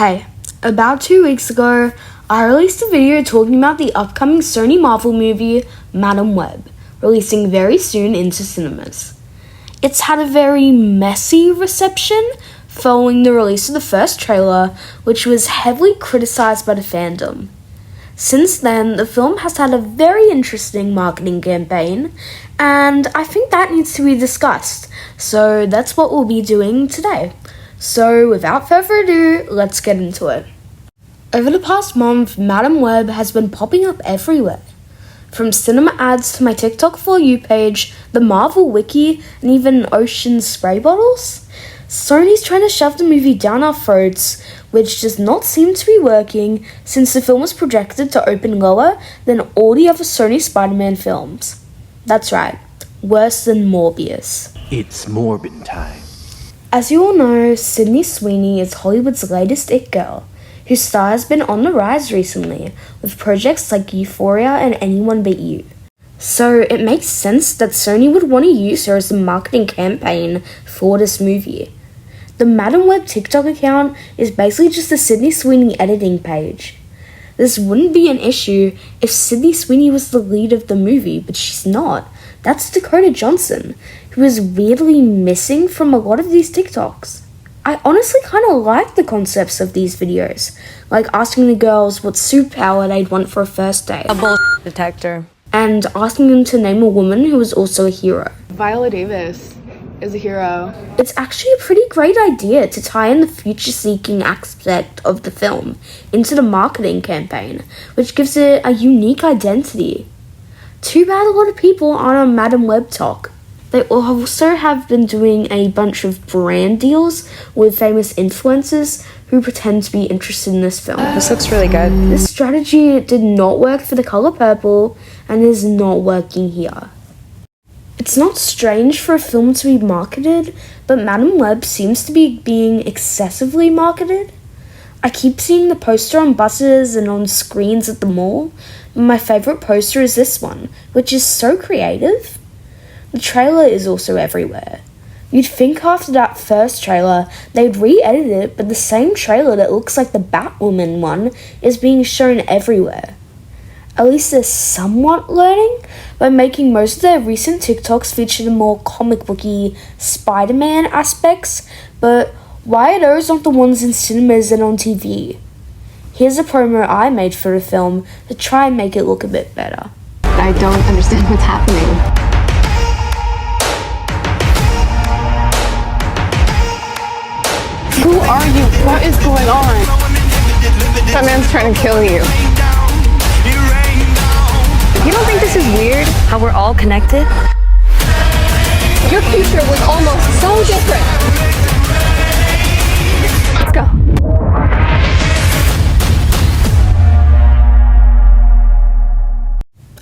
Hey, about 2 weeks ago, I released a video talking about the upcoming Sony Marvel movie, Madame Web, releasing very soon into cinemas. It's had a very messy reception following the release of the first trailer, which was heavily criticized by the fandom. Since then, the film has had a very interesting marketing campaign, and I think that needs to be discussed, so that's what we'll be doing today. So without further ado, let's get into it. Over the past month, Madame Web has been popping up everywhere. From cinema ads to my TikTok For You page, the Marvel Wiki, and even Ocean spray bottles. Sony's trying to shove the movie down our throats, which does not seem to be working since the film is projected to open lower than all the other Sony Spider-Man films. That's right, worse than Morbius. It's Morbin time. As you all know, Sydney Sweeney is Hollywood's latest it girl, whose star has been on the rise recently, with projects like Euphoria and Anyone But You. So it makes sense that Sony would want to use her as a marketing campaign for this movie. The Madame Web TikTok account is basically just a Sydney Sweeney editing page. This wouldn't be an issue if Sydney Sweeney was the lead of the movie, but she's not. That's Dakota Johnson, who is weirdly missing from a lot of these TikToks. I honestly kind of like the concepts of these videos, like asking the girls what superpower they'd want for a first date. A bullshit detector. And asking them to name a woman who is also a hero. Viola Davis is a hero. It's actually a pretty great idea to tie in the future-seeking aspect of the film into the marketing campaign, which gives it a unique identity. Too bad a lot of people aren't on Madame Web talk. They also have been doing a bunch of brand deals with famous influencers who pretend to be interested in this film. This looks really good. This strategy did not work for the color purple and is not working here. It's not strange for a film to be marketed, but Madame Web seems to be being excessively marketed. I keep seeing the poster on buses and on screens at the mall, but my favourite poster is this one, which is so creative. The trailer is also everywhere. You'd think after that first trailer, they'd re-edit it, but the same trailer that looks like the Batwoman one is being shown everywhere. At least they're somewhat learning by making most of their recent TikToks feature the more comic booky Spider-Man aspects, but why are those not the ones in cinemas and on TV? Here's a promo I made for the film to try and make it look a bit better. I don't understand what's happening. Who are you? What is going on? That man's trying to kill you. You don't think this is weird? How we're all connected? Your future was almost so different. Let's go.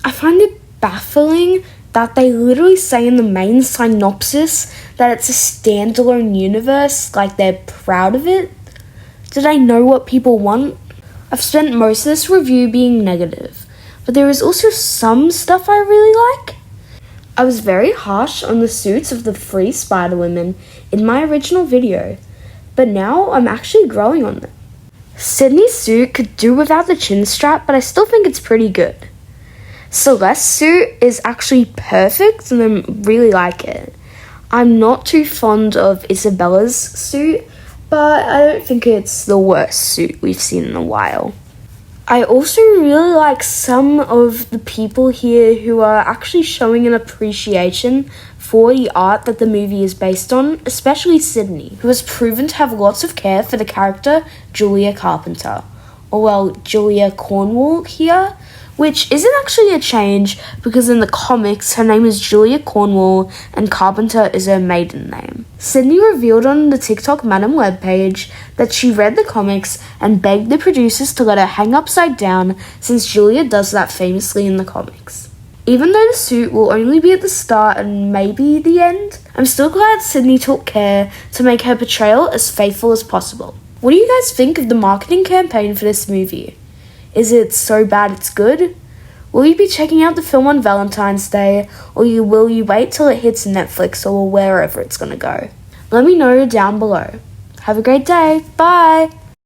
I find it baffling that they literally say in the main synopsis that it's a standalone universe, like they're proud of it. Do they know what people want? I've spent most of this review being negative, but there is also some stuff I really like. I was very harsh on the suits of the 3 Spider-Women in my original video, but now I'm actually growing on them. Sydney's suit could do without the chin strap, but I still think it's pretty good. Celeste's suit is actually perfect and I really like it. I'm not too fond of Isabella's suit, but I don't think it's the worst suit we've seen in a while. I also really like some of the people here who are actually showing an appreciation for the art that the movie is based on, especially Sydney, who has proven to have lots of care for the character Julia Carpenter, or well, Julia Cornwall here, which isn't actually a change because in the comics her name is Julia Cornwall and Carpenter is her maiden name. Sydney revealed on the TikTok Madame Web page that she read the comics and begged the producers to let her hang upside down since Julia does that famously in the comics. Even though the suit will only be at the start and maybe the end, I'm still glad Sydney took care to make her portrayal as faithful as possible. What do you guys think of the marketing campaign for this movie? Is it so bad it's good? Will you be checking out the film on Valentine's Day, or will you wait till it hits Netflix or wherever it's gonna go? Let me know down below. Have a great day. Bye!